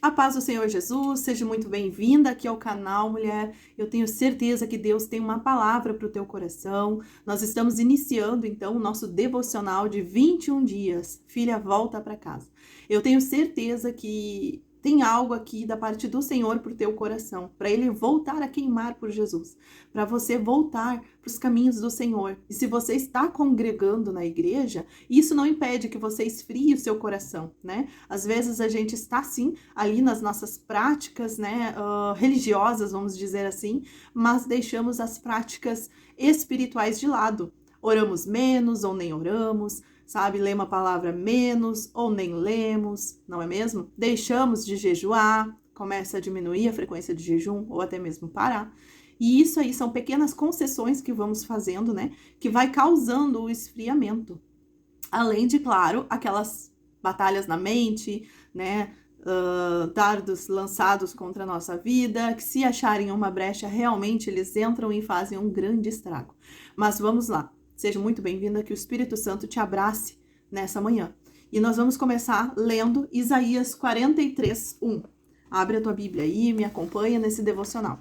A paz do Senhor Jesus, seja muito bem-vinda aqui ao canal, mulher. Eu tenho certeza que Deus tem uma palavra para o teu coração. Nós estamos iniciando, então, o nosso devocional de 21 dias. Filha, volta para casa. Eu tenho certeza que tem algo aqui da parte do Senhor para o teu coração, para ele voltar a queimar por Jesus, para você voltar para os caminhos do Senhor. E se você está congregando na igreja, isso não impede que você esfrie o seu coração, né? Às vezes a gente está, sim, ali nas nossas práticas, né, religiosas, vamos dizer assim, mas deixamos as práticas espirituais de lado. Oramos menos ou nem oramos, sabe? Lê uma palavra menos ou nem lemos, não é mesmo? Deixamos de jejuar, começa a diminuir a frequência de jejum ou até mesmo parar. E isso aí são pequenas concessões que vamos fazendo, né? Que vai causando o esfriamento. Além de, claro, aquelas batalhas na mente, né? Dardos lançados contra a nossa vida, que se acharem uma brecha, realmente eles entram e fazem um grande estrago. Mas vamos lá. Seja muito bem-vinda, que o Espírito Santo te abrace nessa manhã. E nós vamos começar lendo Isaías 43:1. Abre a tua Bíblia aí e me acompanha nesse devocional.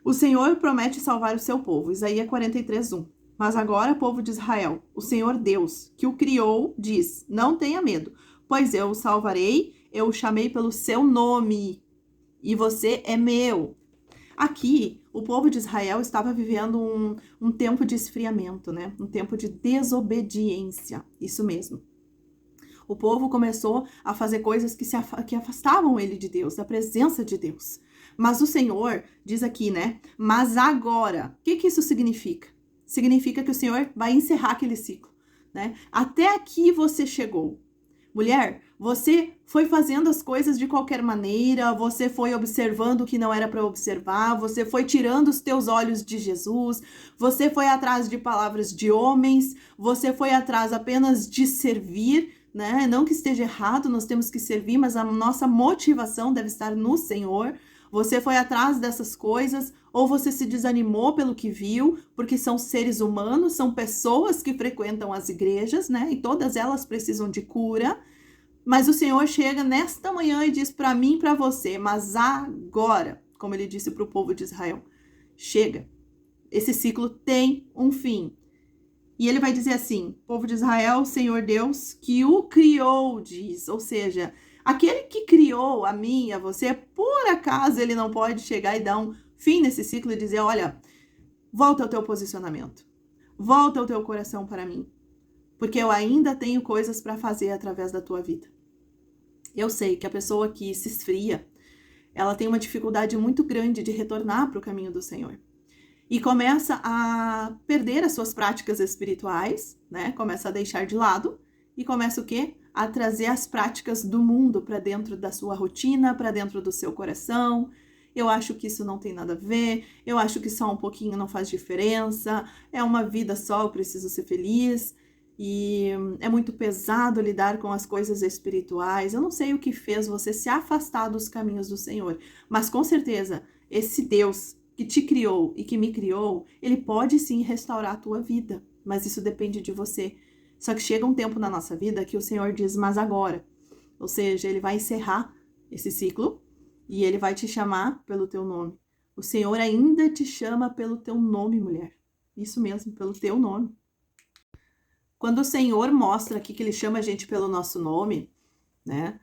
O Senhor promete salvar o seu povo. Isaías 43:1. Mas agora, povo de Israel, o Senhor Deus, que o criou, diz: não tenha medo, pois eu o salvarei, eu o chamei pelo seu nome, e você é meu. Aqui, o povo de Israel estava vivendo um tempo de esfriamento, né? Um tempo de desobediência, isso mesmo. O povo começou a fazer coisas que afastavam ele de Deus, da presença de Deus. Mas o Senhor diz aqui, né? Mas agora, o que isso significa? Significa que o Senhor vai encerrar aquele ciclo, né? Até aqui você chegou. Mulher, você foi fazendo as coisas de qualquer maneira, você foi observando o que não era para observar, você foi tirando os teus olhos de Jesus, você foi atrás de palavras de homens, você foi atrás apenas de servir, né? Não que esteja errado, nós temos que servir, mas a nossa motivação deve estar no Senhor. Você foi atrás dessas coisas, ou você se desanimou pelo que viu, porque são seres humanos, são pessoas que frequentam as igrejas, né? E todas elas precisam de cura. Mas o Senhor chega nesta manhã e diz para mim e para você: mas agora, como ele disse para o povo de Israel, chega. Esse ciclo tem um fim. E ele vai dizer assim: povo de Israel, o Senhor Deus que o criou, diz. Ou seja, aquele que criou a mim e a você, por acaso ele não pode chegar e dar um fim nesse ciclo e dizer: olha, volta ao teu posicionamento. Volta o teu coração para mim. Porque eu ainda tenho coisas para fazer através da tua vida. Eu sei que a pessoa que se esfria, ela tem uma dificuldade muito grande de retornar para o caminho do Senhor. E começa a perder as suas práticas espirituais, né? Começa a deixar de lado e começa o quê? A trazer as práticas do mundo para dentro da sua rotina, para dentro do seu coração. Eu acho que isso não tem nada a ver, eu acho que só um pouquinho não faz diferença, é uma vida só, eu preciso ser feliz. E é muito pesado lidar com as coisas espirituais. Eu não sei o que fez você se afastar dos caminhos do Senhor, mas com certeza esse Deus que te criou e que me criou, ele pode sim restaurar a tua vida, mas isso depende de você. Só que chega um tempo na nossa vida que o Senhor diz: mas agora. Ou seja, ele vai encerrar esse ciclo e ele vai te chamar pelo teu nome. O Senhor ainda te chama pelo teu nome, mulher. Isso mesmo, pelo teu nome. Quando o Senhor mostra aqui que ele chama a gente pelo nosso nome, né?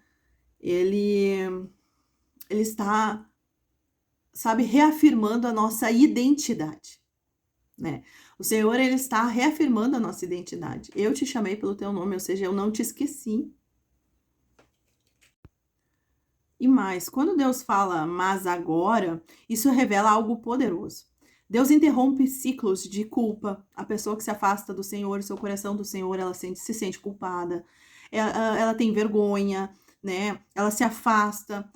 Ele está, sabe, reafirmando a nossa identidade, né? O Senhor, ele está reafirmando a nossa identidade. Eu te chamei pelo teu nome, ou seja, eu não te esqueci. E mais, quando Deus fala mas agora, isso revela algo poderoso. Deus interrompe ciclos de culpa. A pessoa que se afasta do Senhor, seu coração do Senhor, ela se sente culpada. Ela tem vergonha, né? Ela se afasta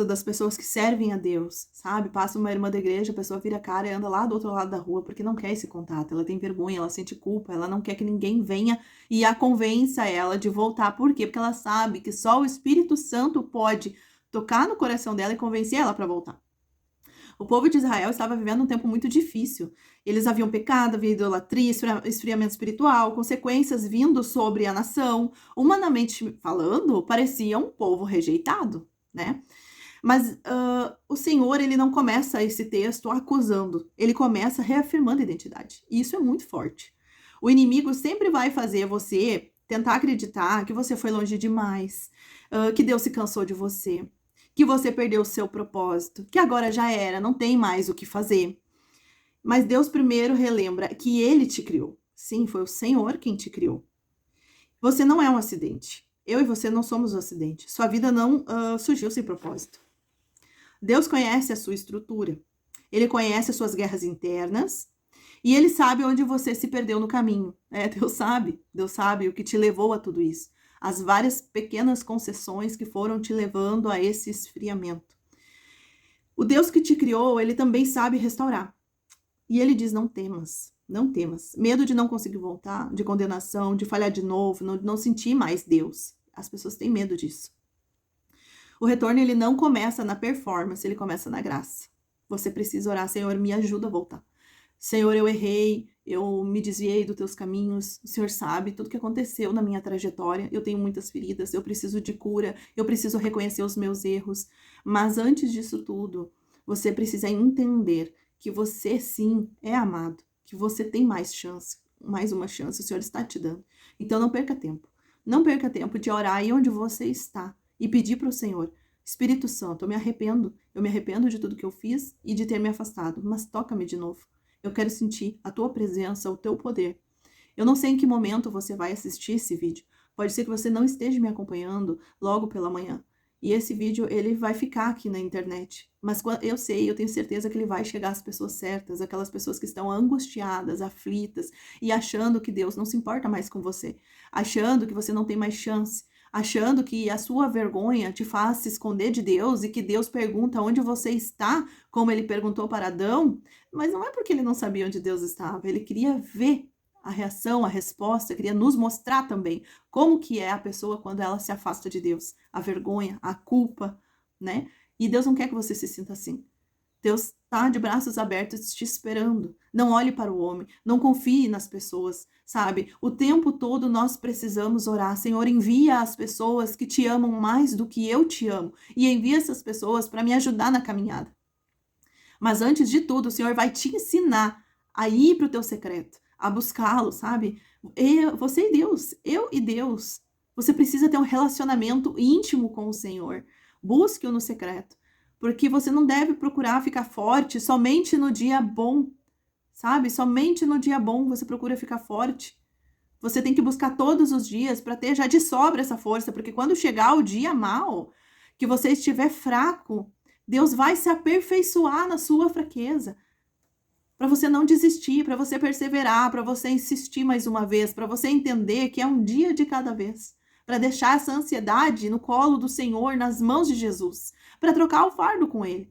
das pessoas que servem a Deus, sabe? Passa uma irmã da igreja, a pessoa vira a cara e anda lá do outro lado da rua porque não quer esse contato. Ela tem vergonha, ela sente culpa, ela não quer que ninguém venha e a convença ela de voltar. Por quê? Porque ela sabe que só o Espírito Santo pode tocar no coração dela e convencer ela para voltar. O povo de Israel estava vivendo um tempo muito difícil. Eles haviam pecado, havia idolatria, esfriamento espiritual, consequências vindo sobre a nação. Humanamente falando, parecia um povo rejeitado, né? Mas o Senhor, ele não começa esse texto acusando, ele começa reafirmando a identidade. E isso é muito forte. O inimigo sempre vai fazer você tentar acreditar que você foi longe demais, que Deus se cansou de você, que você perdeu o seu propósito, que agora já era, não tem mais o que fazer. Mas Deus primeiro relembra que ele te criou. Sim, foi o Senhor quem te criou. Você não é um acidente. Eu e você não somos um acidente. Sua vida não surgiu sem propósito. Deus conhece a sua estrutura. Ele conhece as suas guerras internas e ele sabe onde você se perdeu no caminho. Deus sabe o que te levou a tudo isso. As várias pequenas concessões que foram te levando a esse esfriamento. O Deus que te criou, ele também sabe restaurar. E ele diz, não temas, não temas. Medo de não conseguir voltar, de condenação, de falhar de novo, não sentir mais Deus. As pessoas têm medo disso. O retorno, ele não começa na performance, ele começa na graça. Você precisa orar, Senhor, me ajuda a voltar. Senhor, eu errei, eu me desviei dos teus caminhos, o Senhor sabe tudo que aconteceu na minha trajetória, eu tenho muitas feridas, eu preciso de cura, eu preciso reconhecer os meus erros, mas antes disso tudo, você precisa entender que você sim é amado, que você tem mais chance, mais uma chance, o Senhor está te dando. Então não perca tempo de orar aí onde você está e pedir para o Senhor, Espírito Santo, eu me arrependo de tudo que eu fiz e de ter me afastado, mas toca-me de novo. Eu quero sentir a tua presença, o teu poder. Eu não sei em que momento você vai assistir esse vídeo. Pode ser que você não esteja me acompanhando logo pela manhã. E esse vídeo, ele vai ficar aqui na internet. Mas eu tenho certeza que ele vai chegar às pessoas certas, aquelas pessoas que estão angustiadas, aflitas e achando que Deus não se importa mais com você, achando que você não tem mais chance, achando que a sua vergonha te faz se esconder de Deus e que Deus pergunta onde você está, como ele perguntou para Adão, mas não é porque ele não sabia onde Deus estava, ele queria ver a reação, a resposta, queria nos mostrar também como que é a pessoa quando ela se afasta de Deus, a vergonha, a culpa, né? E Deus não quer que você se sinta assim. Deus está de braços abertos te esperando. Não olhe para o homem, não confie nas pessoas, sabe? O tempo todo nós precisamos orar. Senhor, envia as pessoas que te amam mais do que eu te amo e envia essas pessoas para me ajudar na caminhada. Mas antes de tudo, o Senhor vai te ensinar a ir para o teu secreto, a buscá-lo, sabe? Você e Deus, eu e Deus. Você precisa ter um relacionamento íntimo com o Senhor. Busque-o no secreto. Porque você não deve procurar ficar forte somente no dia bom, sabe? Somente no dia bom você procura ficar forte. Você tem que buscar todos os dias para ter já de sobra essa força, porque quando chegar o dia mal, que você estiver fraco, Deus vai se aperfeiçoar na sua fraqueza. Para você não desistir, para você perseverar, para você insistir mais uma vez, para você entender que é um dia de cada vez. Para deixar essa ansiedade no colo do Senhor, nas mãos de Jesus, para trocar o fardo com Ele.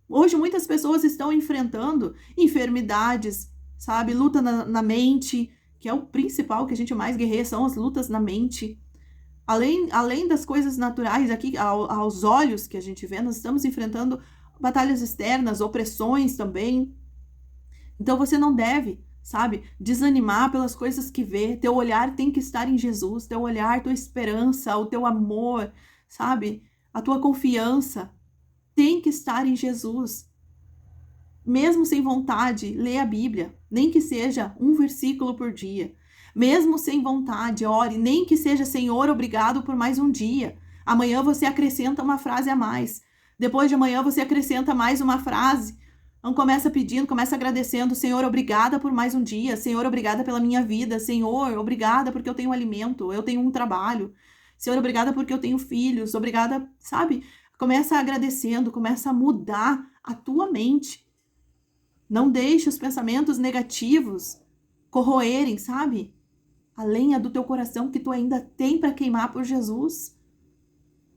Hoje muitas pessoas estão enfrentando enfermidades, sabe? Luta na mente, que é o principal que a gente mais guerreia, são as lutas na mente. Além das coisas naturais aqui, aos olhos que a gente vê, nós estamos enfrentando batalhas externas, opressões também. Então você não deve, sabe, desanimar pelas coisas que vê. Teu olhar tem que estar em Jesus, teu olhar, tua esperança, o teu amor, sabe? A tua confiança tem que estar em Jesus. Mesmo sem vontade, lê a Bíblia, nem que seja um versículo por dia. Mesmo sem vontade, ore, nem que seja Senhor, obrigado por mais um dia. Amanhã você acrescenta uma frase a mais. Depois de amanhã você acrescenta mais uma frase. Não começa pedindo, começa agradecendo. Senhor, obrigada por mais um dia. Senhor, obrigada pela minha vida. Senhor, obrigada porque eu tenho alimento, eu tenho um trabalho. Senhor, obrigada porque eu tenho filhos. Obrigada, sabe? Começa agradecendo, começa a mudar a tua mente. Não deixe os pensamentos negativos corroerem, sabe? A lenha do teu coração que tu ainda tem para queimar por Jesus.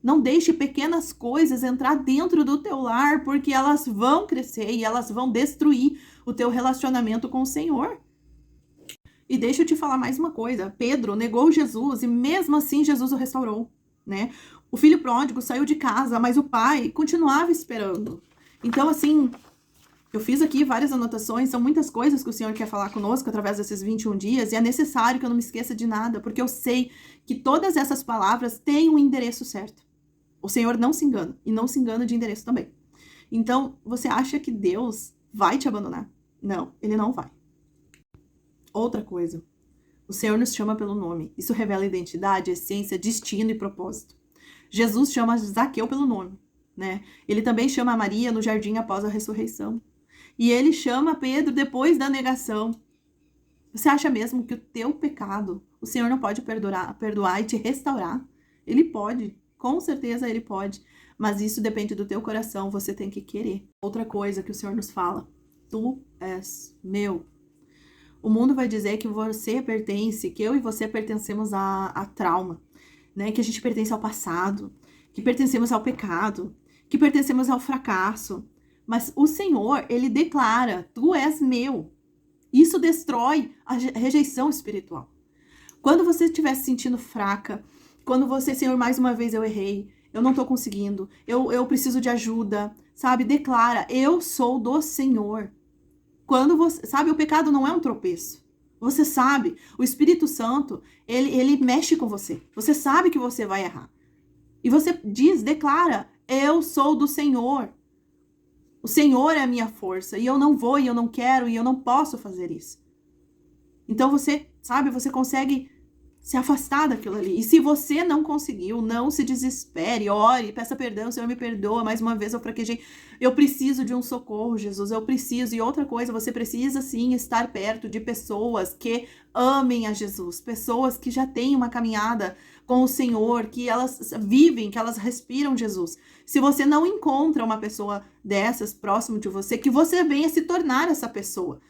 Não deixe pequenas coisas entrar dentro do teu lar, porque elas vão crescer e elas vão destruir o teu relacionamento com o Senhor. E deixa eu te falar mais uma coisa. Pedro negou Jesus e mesmo assim Jesus o restaurou, né? O filho pródigo saiu de casa, mas o pai continuava esperando. Então, assim, Eu fiz aqui várias anotações, são muitas coisas que o Senhor quer falar conosco através desses 21 dias, e é necessário que eu não me esqueça de nada, porque eu sei que todas essas palavras têm um endereço certo. O Senhor não se engana, e não se engana de endereço também. Então, você acha que Deus vai te abandonar? Não, Ele não vai. Outra coisa, o Senhor nos chama pelo nome. Isso revela identidade, essência, destino e propósito. Jesus chama Zaqueu pelo nome, né? Ele também chama Maria no jardim após a ressurreição. E ele chama Pedro depois da negação. Você acha mesmo que o teu pecado, o Senhor não pode perdoar e te restaurar? Ele pode, com certeza ele pode. Mas isso depende do teu coração, você tem que querer. Outra coisa que o Senhor nos fala, tu és meu. O mundo vai dizer que você pertence, que eu e você pertencemos a trauma, né? Que a gente pertence ao passado, que pertencemos ao pecado, que pertencemos ao fracasso. Mas o Senhor, Ele declara, tu és meu. Isso destrói a rejeição espiritual. Quando você estiver se sentindo fraca, quando você, Senhor, mais uma vez eu errei, eu não tô conseguindo, eu preciso de ajuda, sabe? Declara, eu sou do Senhor. Quando você, sabe, o pecado não é um tropeço. Você sabe, o Espírito Santo, ele mexe com você. Você sabe que você vai errar. E você declara, eu sou do Senhor. O Senhor é a minha força, e eu não vou, e eu não quero, e eu não posso fazer isso. Então você, sabe, você consegue se afastar daquilo ali. E se você não conseguiu, não se desespere, ore, peça perdão, Senhor, me perdoa, mais uma vez eu fraquejei. Eu preciso de um socorro, Jesus, eu preciso. E outra coisa, você precisa sim estar perto de pessoas que amem a Jesus, pessoas que já têm uma caminhada com o Senhor, que elas vivem, que elas respiram Jesus. Se você não encontra uma pessoa dessas próximo de você, que você venha se tornar essa pessoa.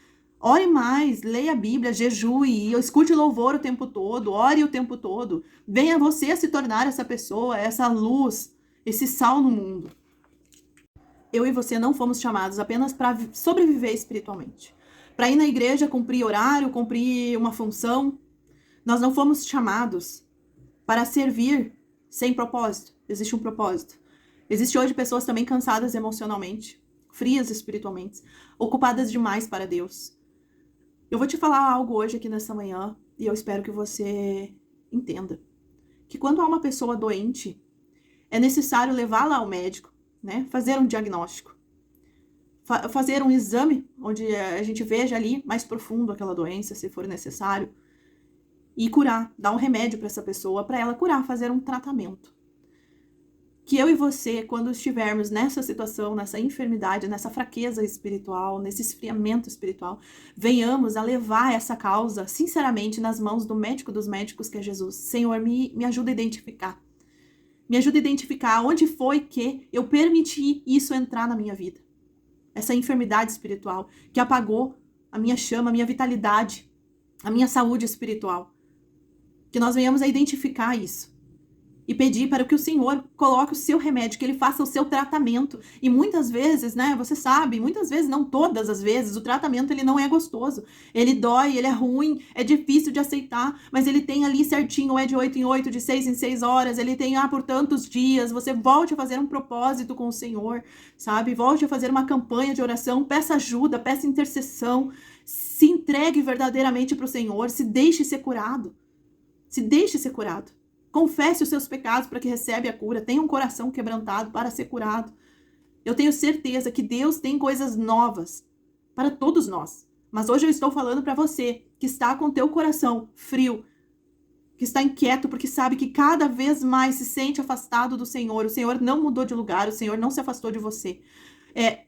Ore mais, leia a Bíblia, jejue, escute louvor o tempo todo, ore o tempo todo. Venha você se tornar essa pessoa, essa luz, esse sal no mundo. Eu e você não fomos chamados apenas para sobreviver espiritualmente. Para ir na igreja, cumprir horário, cumprir uma função. Nós não fomos chamados para servir sem propósito. Existe um propósito. Existe hoje pessoas também cansadas emocionalmente, frias espiritualmente, ocupadas demais para Deus. Eu vou te falar algo hoje aqui nessa manhã e eu espero que você entenda. Que quando há uma pessoa doente, é necessário levá-la ao médico, né? Fazer um diagnóstico. Fazer um exame onde a gente veja ali mais profundo aquela doença, se for necessário. E curar, dar um remédio para essa pessoa, para ela curar, fazer um tratamento. Que eu e você, quando estivermos nessa situação, nessa enfermidade, nessa fraqueza espiritual, nesse esfriamento espiritual, venhamos a levar essa causa, sinceramente, nas mãos do médico dos médicos, que é Jesus. Senhor, me ajuda a identificar. Me ajuda a identificar onde foi que eu permiti isso entrar na minha vida. Essa enfermidade espiritual que apagou a minha chama, a minha vitalidade, a minha saúde espiritual. Que nós venhamos a identificar isso. E pedir para que o Senhor coloque o seu remédio, que Ele faça o seu tratamento. E muitas vezes, né, você sabe, muitas vezes, não todas as vezes, o tratamento ele não é gostoso. Ele dói, ele é ruim, é difícil de aceitar, mas ele tem ali certinho, é de 8 em 8, de 6 em 6 horas, ele tem por tantos dias. Você volte a fazer um propósito com o Senhor, sabe? Volte a fazer uma campanha de oração, peça ajuda, peça intercessão, se entregue verdadeiramente para o Senhor, se deixe ser curado. Se deixe ser curado. Confesse os seus pecados para que receba a cura. Tenha um coração quebrantado para ser curado. Eu tenho certeza que Deus tem coisas novas para todos nós. Mas hoje eu estou falando para você que está com o teu coração frio, que está inquieto porque sabe que cada vez mais se sente afastado do Senhor. O Senhor não mudou de lugar, o Senhor não se afastou de você.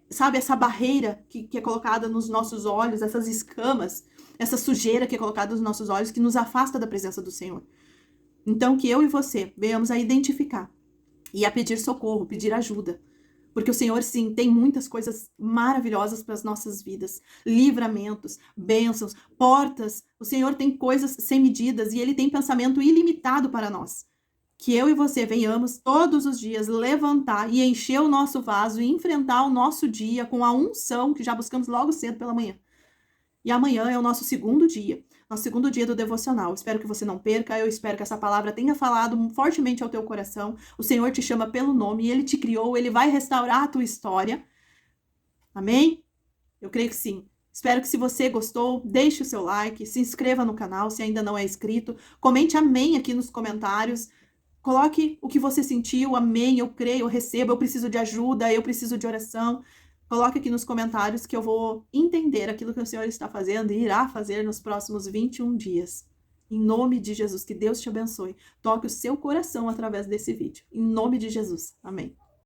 Sabe, essa barreira que é colocada nos nossos olhos, essas escamas, essa sujeira que é colocada nos nossos olhos, que nos afasta da presença do Senhor. Então, que eu e você venhamos a identificar e a pedir socorro, pedir ajuda. Porque o Senhor, sim, tem muitas coisas maravilhosas para as nossas vidas. Livramentos, bênçãos, portas. O Senhor tem coisas sem medidas e Ele tem pensamento ilimitado para nós. Que eu e você venhamos todos os dias levantar e encher o nosso vaso e enfrentar o nosso dia com a unção que já buscamos logo cedo pela manhã. E amanhã é o nosso segundo dia do devocional. Espero que você não perca, eu espero que essa palavra tenha falado fortemente ao teu coração. O Senhor te chama pelo nome, Ele te criou, Ele vai restaurar a tua história. Amém? Eu creio que sim. Espero que se você gostou, deixe o seu like, se inscreva no canal se ainda não é inscrito, comente amém aqui nos comentários, coloque o que você sentiu, amém, eu creio, eu recebo, eu preciso de ajuda, eu preciso de oração. Coloque aqui nos comentários que eu vou entender aquilo que o Senhor está fazendo e irá fazer nos próximos 21 dias. Em nome de Jesus, que Deus te abençoe. Toque o seu coração através desse vídeo. Em nome de Jesus. Amém.